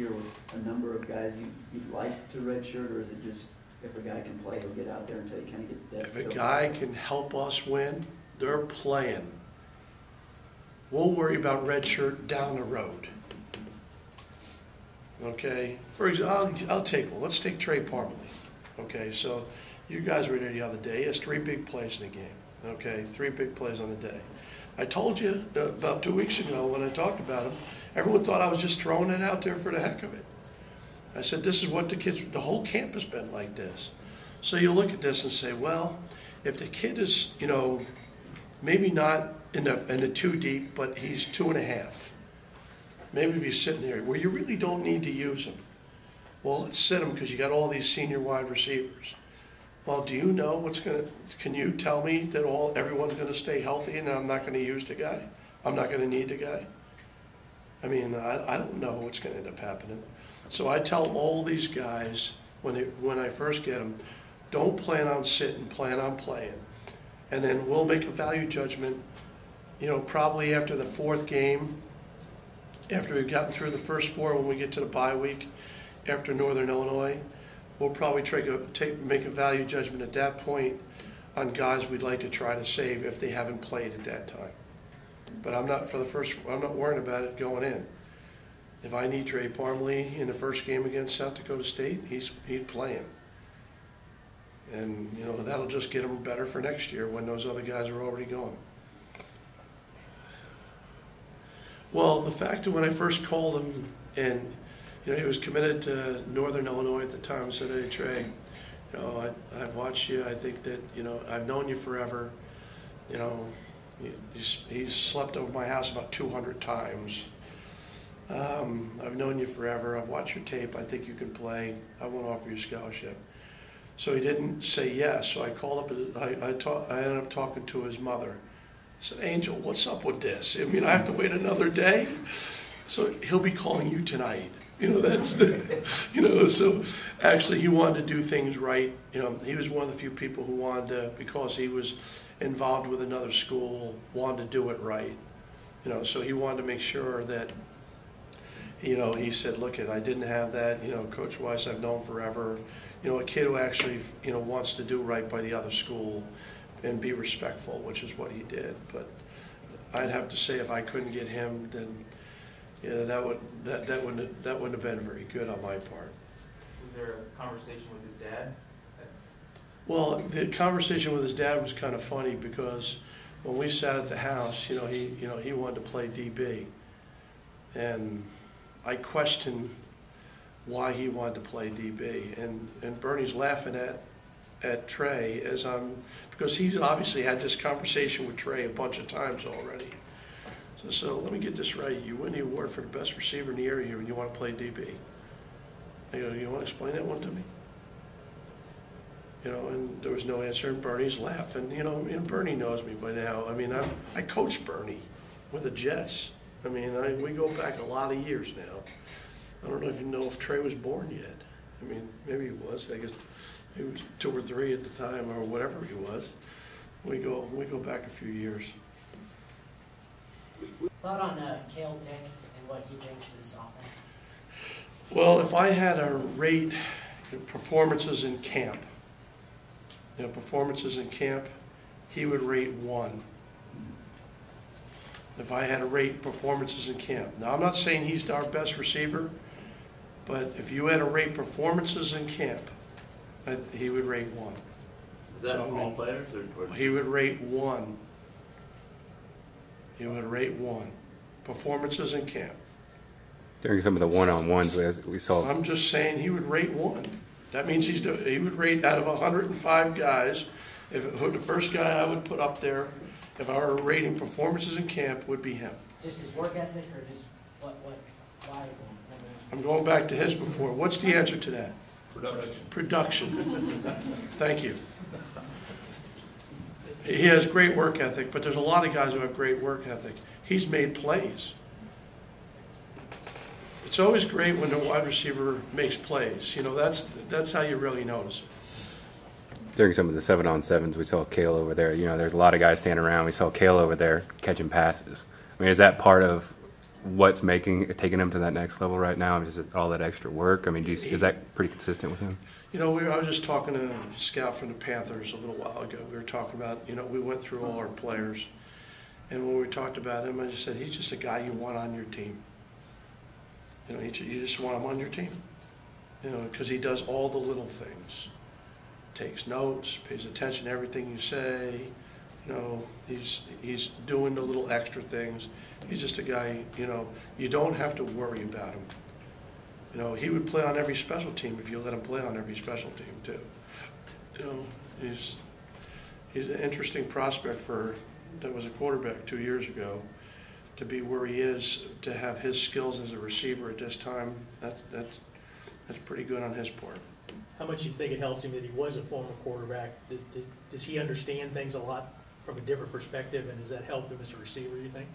year with a number of guys you'd like to redshirt, or is it just if a guy can play, he'll get out there until you kind of get depth? If a guy can help us win, they're playing. We'll worry about redshirt down the road. Okay? For example, I'll take one. Let's take Trey Parmalee. Okay, so you guys were there the other day. He has 3 big plays in the game. Okay, 3 big plays on the day. I told you about 2 weeks ago when I talked about him, everyone thought I was just throwing it out there for the heck of it. I said, this is what the whole camp has been like this. So you look at this and say, well, if the kid is, maybe not in the 2 deep, but he's 2.5. Maybe if he's sitting there where you really don't need to use him. Well, let's sit him because you got all these senior wide receivers. Well, do you know can you tell me that everyone's going to stay healthy and I'm not going to use the guy? I'm not going to need the guy? I mean, I don't know what's going to end up happening. So I tell all these guys when I first get them, don't plan on sitting, plan on playing. And then we'll make a value judgment, probably after the 4th game, after we've gotten through the first 4 when we get to the bye week, after Northern Illinois. We'll probably make a value judgment at that point on guys we'd like to try to save if they haven't played at that time. But I'm not worrying about it going in. If I need Trey Parmalee in the first game against South Dakota State, he's playing. And that'll just get him better for next year when those other guys are already gone. Well, the fact that when I first called him and he was committed to Northern Illinois at the time. Said, hey, Trey, I've watched you. I think that, I've known you forever. He's slept over my house about 200 times. I've known you forever. I've watched your tape. I think you can play. I want to offer you a scholarship. So he didn't say yes. So I called up. I ended up talking to his mother. I said, Angel, what's up with this? I have to wait another day? So he'll be calling you tonight. So actually he wanted to do things right. He was one of the few people who wanted to, because he was involved with another school, wanted to do it right. So he wanted to make sure that, he said, look, I didn't have that. Coach Weis I've known forever. A kid who actually, wants to do right by the other school and be respectful, which is what he did. But I'd have to say if I couldn't get him, then that wouldn't have been very good on my part. Was there a conversation with his dad? Well, the conversation with his dad was kind of funny because when we sat at the house, he wanted to play DB, and I questioned why he wanted to play DB, and Bernie's laughing at Trey because he's obviously had this conversation with Trey a bunch of times already. So let me get this right. You win the award for the best receiver in the area and you want to play DB. I go, you want to explain that one to me? And there was no answer, and Bernie's laughing. And Bernie knows me by now. I coached Bernie with the Jets. We go back a lot of years now. I don't know if Trey was born yet. Maybe he was. I guess he was 2 or 3 at the time, or whatever he was. We go back a few years. Thought on Cale Pick and what he brings to this offense? Well, if I had to rate performances in camp, he would rate 1. If I had to rate performances in camp. Now, I'm not saying he's our best receiver, but if you had to rate performances in camp, he would rate 1. Is that all players? Or he would rate 1. He would rate 1. Performances in camp. During some of the one-on-ones we saw. I'm just saying he would rate 1. That means he would rate out of 105 guys. The first guy I would put up there, if I were rating performances in camp, would be him. Just his work ethic, or just why? I'm going back to his before. What's the answer to that? production. Thank you. He has great work ethic, but there's a lot of guys who have great work ethic. He's made plays. It's always great when the wide receiver makes plays. That's how you really notice it. During some of the 7-on-7s, we saw Cale over there. There's a lot of guys standing around. We saw Cale over there catching passes. Is that part of what's taking him to that next level right now? I mean, is it all that extra work? I mean, is that pretty consistent with him? You know, I was just talking to a scout from the Panthers a little while ago. We were talking about, you know, we went through all our players, and when we talked about him, I just said, he's just a guy you want on your team. You know, you just want him on your team. You know, because he does all the little things. Takes notes, pays attention to everything you say. You know, he's doing the little extra things. He's just a guy, you know, you don't have to worry about him. You know, he would play on every special team if you let him play on every special team too. You know, he's an interesting prospect that was a quarterback 2 years ago, to be where he is, to have his skills as a receiver at this time. That's pretty good on his part. How much do you think it helps him that he was a former quarterback? Does he understand things a lot from a different perspective, and does that help him as a receiver, you think?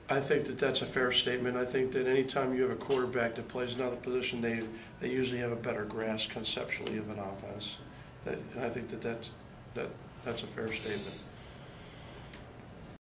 I think that's a fair statement. I think that anytime you have a quarterback that plays another position, they usually have a better grasp conceptually of an offense. I think that's a fair statement.